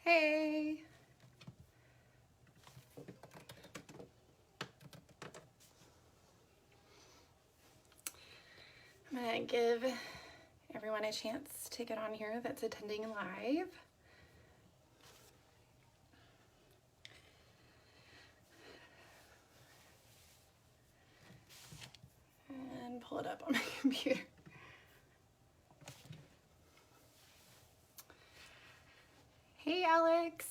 Hey! I'm gonna give everyone a chance to get on here that's attending live. And pull it up on my computer. Hey, Alex.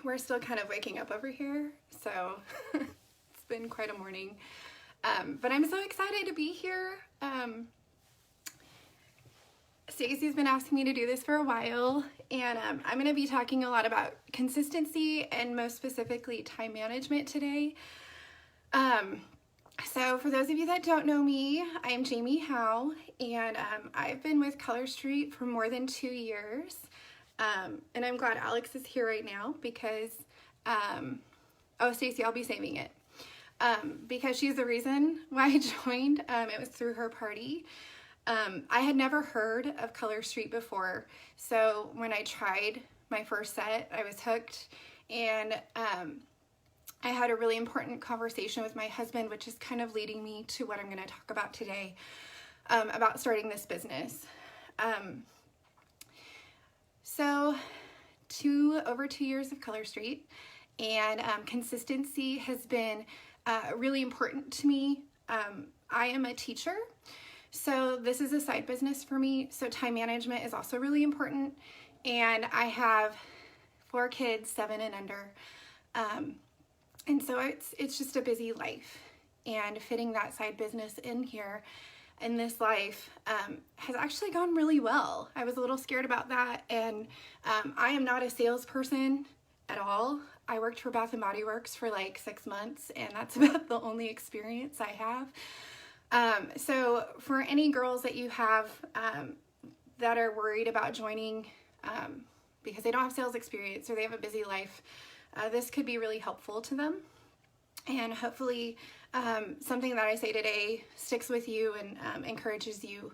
We're still kind of waking up over here, so it's been quite a morning. But I'm so excited to be here. Stacy's been asking me to do this for a while, and I'm going to be talking a lot about consistency and most specifically time management today. So for those of you that don't know me, I am Jamie Howe, and I've been with Color Street for more than 2 years. And I'm glad Alex is here right now because, oh, Stacy, I'll be saving it. Because she's the reason why I joined. It was through her party. I had never heard of Color Street before, so when I tried my first set, I was hooked, and I had a really important conversation with my husband, which is kind of leading me to what I'm going to talk about today, about starting this business. So over 2 years of Color Street, and consistency has been really important to me. I am a teacher, so this is a side business for me, so time management is also really important, and I have 4 kids, 7 and under, and so it's just a busy life, and fitting that side business in here in this life has actually gone really well. I was a little scared about that, and I am not a salesperson at all. I worked for Bath & Body Works for like 6 months, and that's about the only experience I have. So for any girls that you have that are worried about joining because they don't have sales experience or they have a busy life, this could be really helpful to them. And hopefully something that I say today sticks with you and encourages you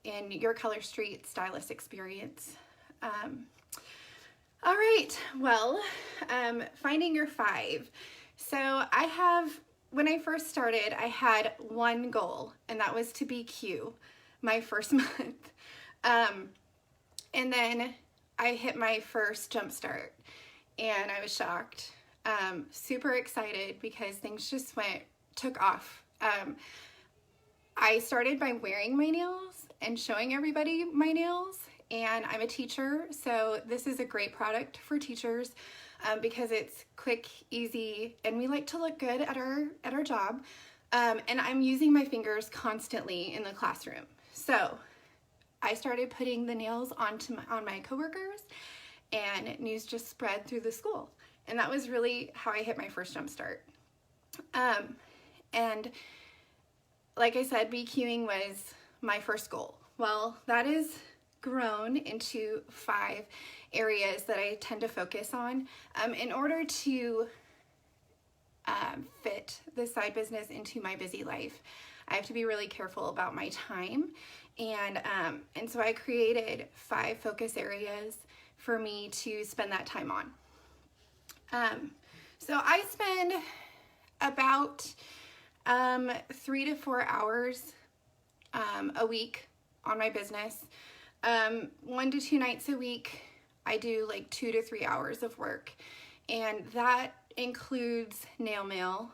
in your Color Street stylist experience. All right, well, finding your 5. So when I first started, I had one goal, and that was to be Q my first month. And then I hit my first jump start, and I was shocked. Super excited because things just took off. I started by wearing my nails and showing everybody my nails, and I'm a teacher, so this is a great product for teachers because it's quick, easy, and we like to look good at our job. And I'm using my fingers constantly in the classroom. So I started putting the nails on my coworkers, and news just spread through the school. And that was really how I hit my first jump start. And like I said, BQing was my first goal. Well, that is grown into 5 areas that I tend to focus on in order to fit the side business into my busy life. I have to be really careful about my time, and so I created 5 focus areas for me to spend that time on. So I spend about 3 to 4 hours a week on my business. 1 to 2 nights a week, I do like 2 to 3 hours of work, and that includes nail mail,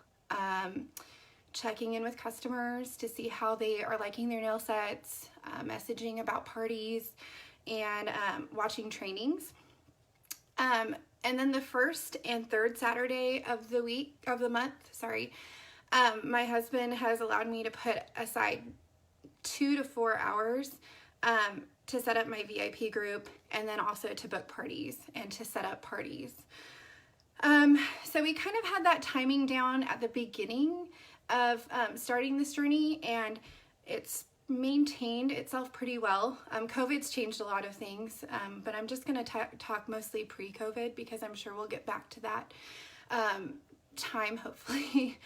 checking in with customers to see how they are liking their nail sets, messaging about parties, and watching trainings. And then the first and third Saturday of the month, my husband has allowed me to put aside 2 to 4 hours to set up my VIP group, and then also to book parties and to set up parties. So we kind of had that timing down at the beginning of starting this journey, and it's maintained itself pretty well. COVID's changed a lot of things, but I'm just going to talk mostly pre-COVID because I'm sure we'll get back to that time, hopefully.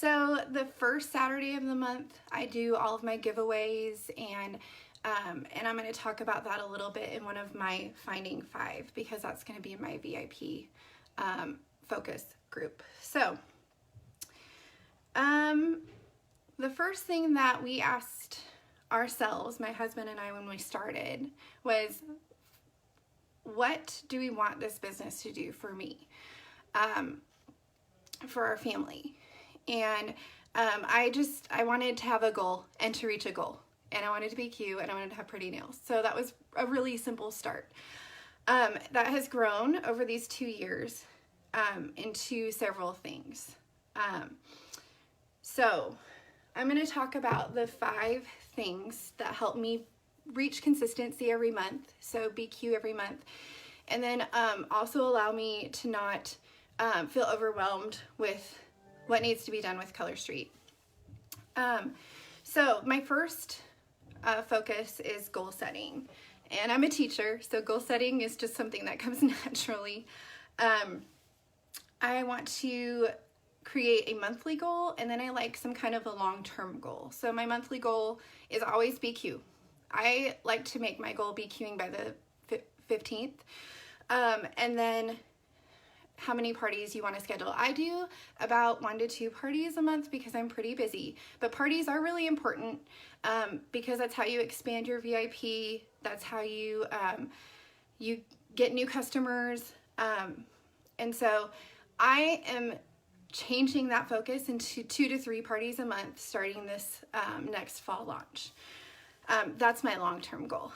So the first Saturday of the month, I do all of my giveaways, and I'm going to talk about that a little bit in one of my Finding Five, because that's going to be my VIP focus group. So the first thing that we asked ourselves, my husband and I, when we started, was, what do we want this business to do for me, for our family? And I wanted to have a goal and to reach a goal, and I wanted to be cute, and I wanted to have pretty nails. So that was a really simple start. That has grown over these 2 years into several things. So I'm going to talk about the 5 things that help me reach consistency every month, so be cute every month, and then also allow me to not feel overwhelmed with what needs to be done with Color Street. So my first focus is goal setting, and I'm a teacher, so goal setting is just something that comes naturally. I want to create a monthly goal, and then I like some kind of a long-term goal. So my monthly goal is always BQ. I like to make my goal BQing by the 15th, and then how many parties you want to schedule. I do about 1 to 2 parties a month because I'm pretty busy, but parties are really important because that's how you expand your VIP. That's how you you get new customers, and so I am changing that focus into 2 to 3 parties a month starting this next fall launch. That's my long-term goal.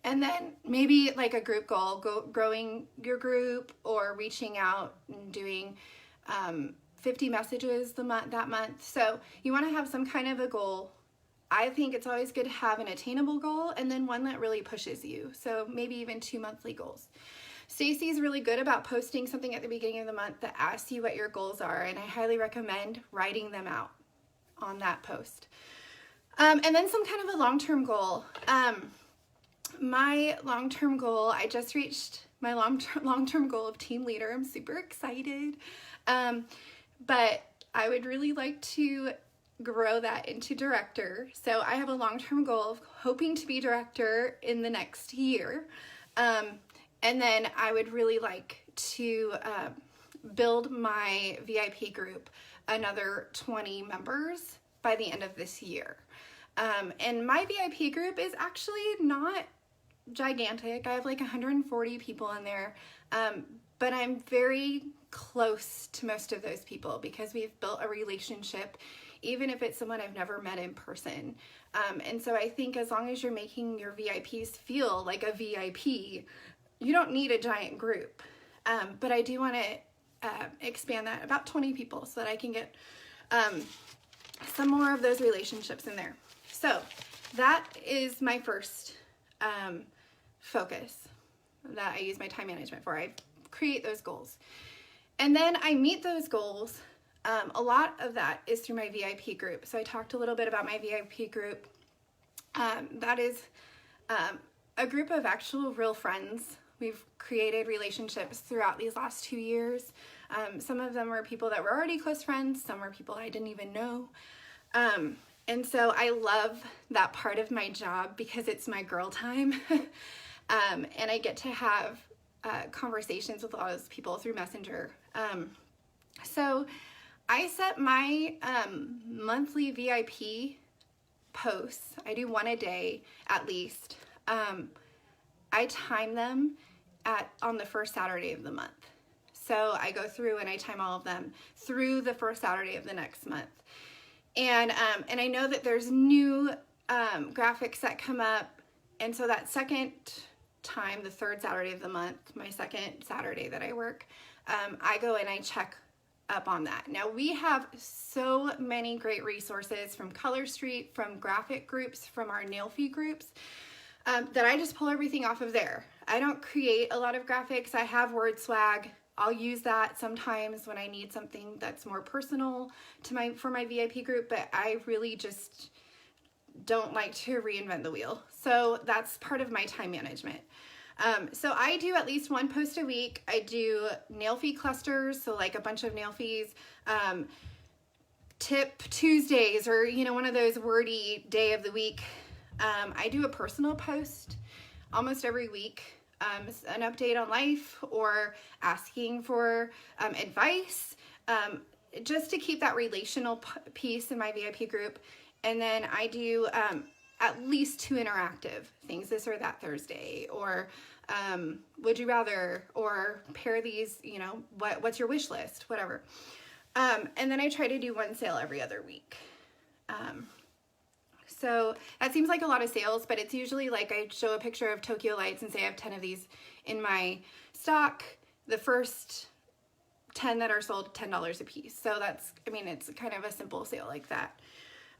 And then maybe like a group goal, growing your group, or reaching out and doing 50 messages that month. So you want to have some kind of a goal. I think it's always good to have an attainable goal, and then one that really pushes you. So maybe even 2 monthly goals. Stacy's really good about posting something at the beginning of the month that asks you what your goals are, and I highly recommend writing them out on that post. And then some kind of a long-term goal. My long-term goal, I just reached my long-term goal of team leader. I'm super excited. But I would really like to grow that into director. So I have a long-term goal of hoping to be director in the next year. And then I would really like to build my VIP group another 20 members by the end of this year. And my VIP group is actually not gigantic. I have like 140 people in there, but I'm very close to most of those people because we've built a relationship, even if it's someone I've never met in person. And so I think as long as you're making your VIPs feel like a VIP, you don't need a giant group. But I do want to expand that about 20 people so that I can get some more of those relationships in there. So that is my first focus that I use my time management for. I create those goals. And then I meet those goals. A lot of that is through my VIP group. So I talked a little bit about my VIP group. That is a group of actual real friends. We've created relationships throughout these last 2 years. Some of them were people that were already close friends. Some were people I didn't even know. And so I love that part of my job because it's my girl time. And I get to have conversations with a lot of those people through Messenger. So I set my monthly VIP posts. I do 1 a day at least. I time them on the first Saturday of the month. So I go through and I time all of them through the first Saturday of the next month. And I know that there's new graphics that come up. And so that second time, the third Saturday of the month, my second Saturday that I work, I go and I check up on that. Now we have so many great resources from Color Street, from graphic groups, from our nail fee groups, that I just pull everything off of there. I don't create a lot of graphics. I have Word Swag. I'll use that sometimes when I need something that's more personal for my VIP group, but I really just don't like to reinvent the wheel. So that's part of my time management. So I do at least 1 post a week. I do nail fee clusters, so like a bunch of nail fees, tip Tuesdays, or, you know, one of those wordy day of the week, I do a personal post almost every week, an update on life or asking for advice, just to keep that relational piece in my VIP group. And then I do at least 2 interactive things, this or that Thursday, or would you rather, or pair these, you know, what's your wish list, whatever. And then I try to do 1 sale every other week. So that seems like a lot of sales, but it's usually like I show a picture of Tokyo Lights and say I have 10 of these in my stock. The first 10 that are sold, $10 a piece. So that's, I mean, it's kind of a simple sale like that.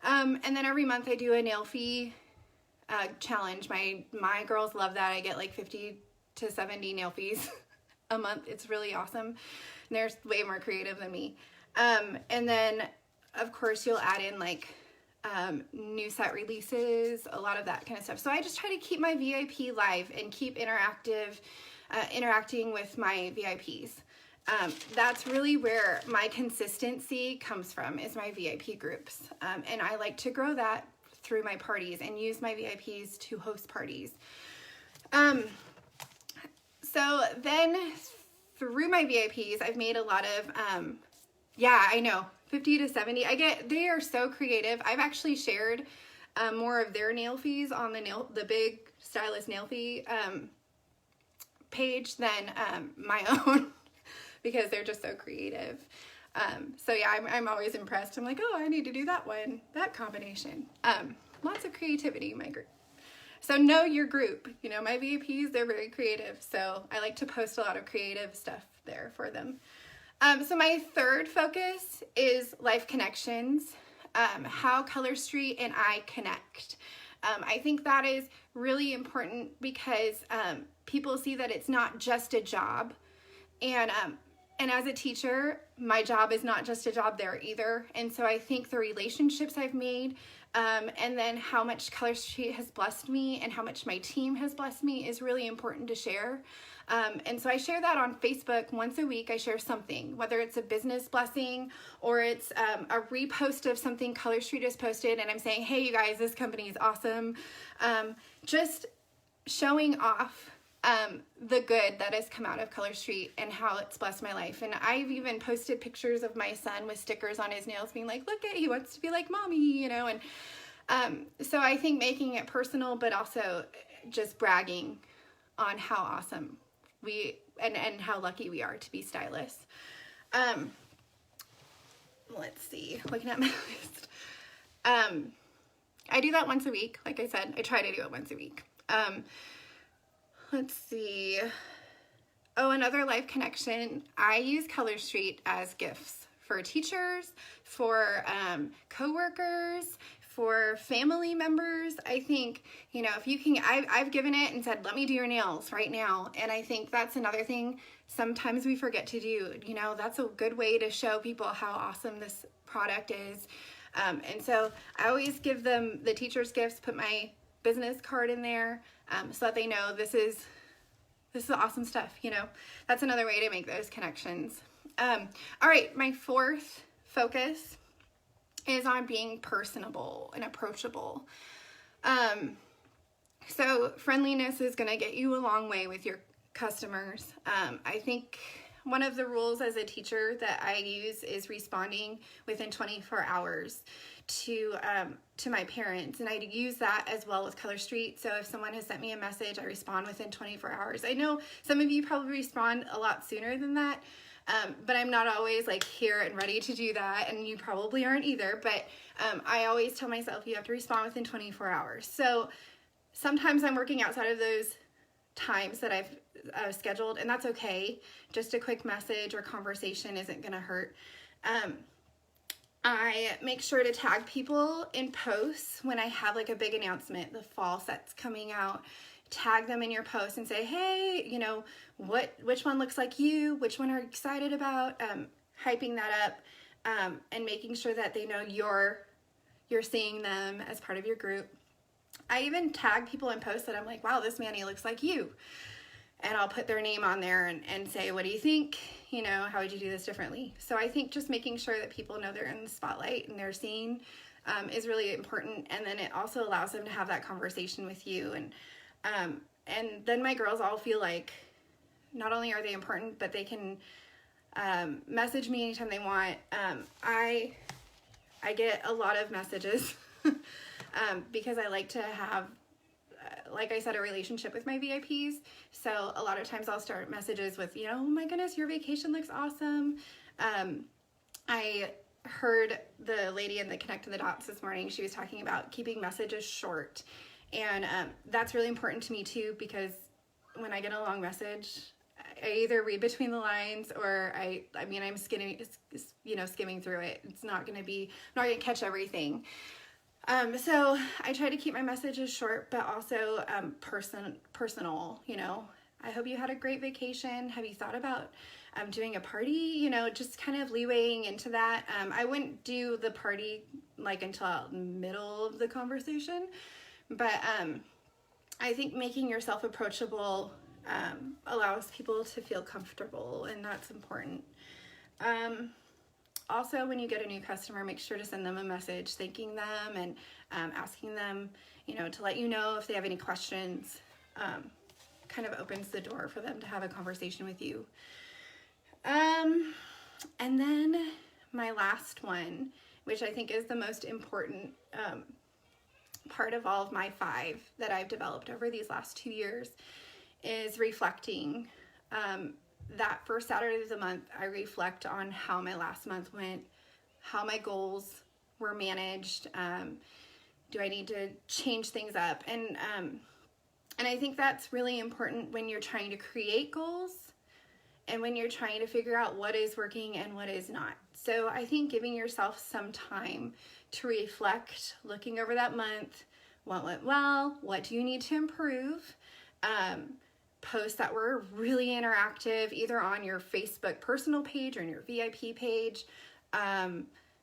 And then every month I do a nail fee challenge. My girls love that. I get like 50 to 70 nail fees a month. It's really awesome. And they're way more creative than me. And then of course you'll add in like new set releases, a lot of that kind of stuff. So I just try to keep my VIP live and keep interacting with my VIPs. That's really where my consistency comes from, is my VIP groups. And I like to grow that through my parties and use my VIPs to host parties. So then through my VIPs, I've made a lot of, yeah, I know, 50 to 70. They are so creative. I've actually shared more of their nail fees on the Big Stylist nail fee page than my own, because they're just so creative. So yeah, I'm always impressed. I'm like, oh, I need to do that one, that combination. Lots of creativity in my group. So know your group. You know, my VIPs, they're very creative. So I like to post a lot of creative stuff there for them. So my third focus is life connections, how Color Street and I connect. I think that is really important because people see that it's not just a job. And as a teacher, my job is not just a job there either. And so I think the relationships I've made, and then how much Color Street has blessed me and how much my team has blessed me is really important to share. And so I share that on Facebook once a week. I share something, whether it's a business blessing or it's a repost of something Color Street has posted, and I'm saying, hey, you guys, this company is awesome. Just showing off the good that has come out of Color Street and how it's blessed my life. And I've even posted pictures of my son with stickers on his nails being like, look, he wants to be like mommy, you know. And so I think making it personal, but also just bragging on how awesome and how lucky we are to be stylists. Let's see, looking at my list. I do that once a week. Like I said, I try to do it once a week. Let's see. Oh, another life connection. I use Color Street as gifts for teachers, for coworkers, for family members. I think, you know, if you can, I've given it and said, let me do your nails right now. And I think that's another thing sometimes we forget to do. You know, that's a good way to show people how awesome this product is. And so I always give them the teacher's gifts, put my business card in there, so that they know this is awesome stuff. You know, that's another way to make those connections. All right, my fourth focus is on being personable and approachable. So friendliness is going to get you a long way with your customers. I think one of the rules as a teacher that I use is responding within 24 hours to my parents, and I use that as well with Color Street. So if someone has sent me a message, I respond within 24 hours. I know some of you probably respond a lot sooner than that, but I'm not always like here and ready to do that, and you probably aren't either. But I always tell myself you have to respond within 24 hours. So sometimes I'm working outside of those times that I've scheduled, and that's okay. Just a quick message or conversation isn't gonna hurt. I make sure to tag people in posts when I have like a big announcement, the fall set's coming out. Tag them in your post and say, hey, you know, which one looks like you, which one are you excited about, hyping that up, and making sure that they know you're seeing them as part of your group. I even tag people in posts that I'm like, wow, this Manny looks like you. and I'll put their name on there and say, what do you think? You know, how would you do this differently? So I think just making sure that people know they're in the spotlight and they're seen is really important. And then it also allows them to have that conversation with you. And then my girls all feel like not only are they important, but they can message me anytime they want. I get a lot of messages because I like to have, like I said, a relationship with my VIPs. So a lot of times I'll start messages with, you know, oh my goodness, your vacation looks awesome. I heard the lady in the Connecting the Dots this morning. She was talking about keeping messages short. And that's really important to me too, because when I get a long message, I either read between the lines or I'm skimming through it. It's not going to catch everything. So I try to keep my messages short, but also personal. You know, I hope you had a great vacation. Have you thought about doing a party? You know, just kind of leewaying into that. I wouldn't do the party like until the middle of the conversation, but I think making yourself approachable allows people to feel comfortable, and that's important. Also, when you get a new customer, make sure to send them a message thanking them and asking them, you know, to let you know if they have any questions. Kind of opens the door for them to have a conversation with you. And then my last one, which I think is the most important part of all of my 5 that I've developed over these last 2 years, is reflecting. That first Saturday of the month, I reflect on how my last month went, how my goals were managed. Do I need to change things up? And I think that's really important when you're trying to create goals and when you're trying to figure out what is working and what is not. So I think giving yourself some time to reflect, looking over that month, what went well, what do you need to improve? Posts that were really interactive, either on your Facebook personal page or on your VIP page,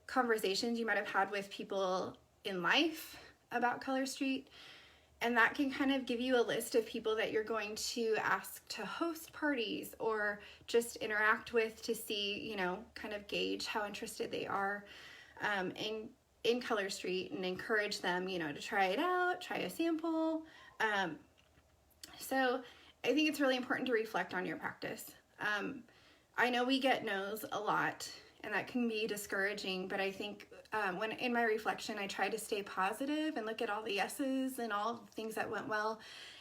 conversations you might have had with people in life about Color Street. And that can kind of give you a list of people that you're going to ask to host parties or just interact with to see, you know, kind of gauge how interested they are in Color Street, and encourage them, you know, to try it out, try a sample. So I think it's really important to reflect on your practice. I know we get no's a lot, and that can be discouraging, but I think when in my reflection, I try to stay positive and look at all the yeses and all the things that went well.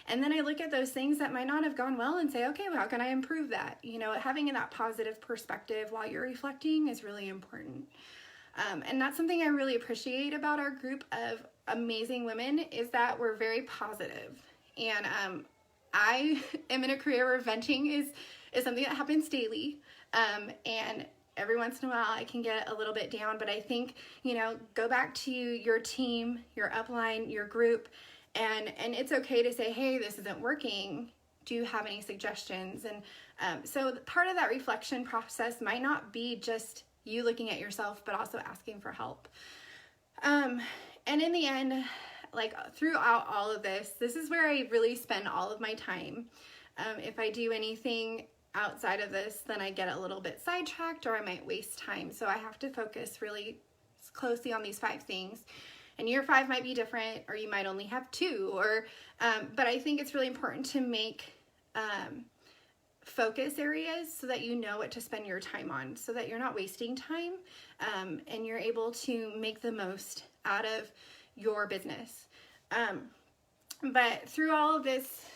And then I look at those things that might not have gone well and say, okay, well, how can I improve that? You know, having that positive perspective while you're reflecting is really important. And that's something I really appreciate about our group of amazing women, is that we're very positive. And I am in a career where venting is something that happens daily. And every once in a while I can get a little bit down, but I think, you know, go back to your team, your upline, your group, and it's okay to say, hey, this isn't working. Do you have any suggestions? And so part of that reflection process might not be just you looking at yourself, but also asking for help. And in the end, like throughout all of this is where I really spend all of my time. If I do anything outside of this, then I get a little bit sidetracked, or I might waste time. So I have to focus really closely on these 5 things. And your 5 might be different, or you might only have 2, or but I think it's really important to make focus areas so that you know what to spend your time on, so that you're not wasting time, and you're able to make the most out of your business. But through all of this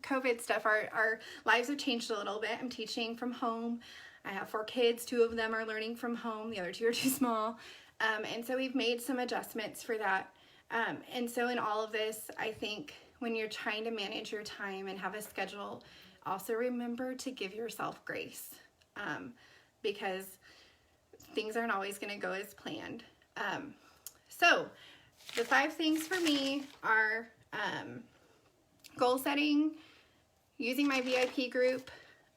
COVID stuff, our lives have changed a little bit. I'm teaching from home. I have 4 kids. 2 of them are learning from home. The other 2 are too small. And so we've made some adjustments for that. And so in all of this, I think when you're trying to manage your time and have a schedule, also remember to give yourself grace, because things aren't always going to go as planned. So the 5 things for me are goal setting, using my VIP group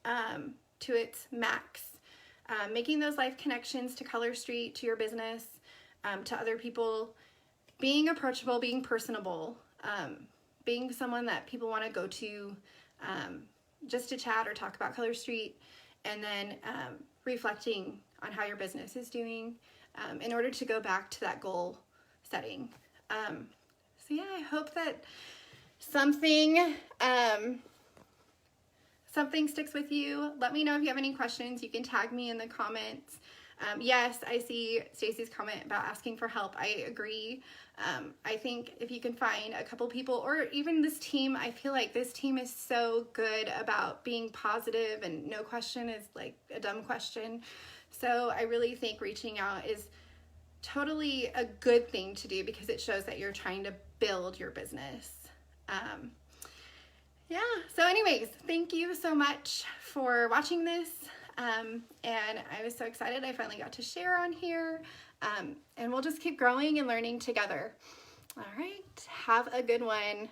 to its max, making those life connections to Color Street, to your business, to other people, being approachable, being personable, being someone that people want to go to, just to chat or talk about Color Street, and then reflecting on how your business is doing in order to go back to that goal setting. So yeah, I hope that something sticks with you. Let me know if you have any questions. You can tag me in the comments. Yes, I see Stacy's comment about asking for help. I agree. I think if you can find a couple people, or even this team, I feel like this team is so good about being positive, and no question is like a dumb question. So I really think reaching out is totally a good thing to do, because it shows that you're trying to build your business. Yeah, so anyways, thank you so much for watching this. And I was so excited I finally got to share on here. And we'll just keep growing and learning together. All right, have a good one.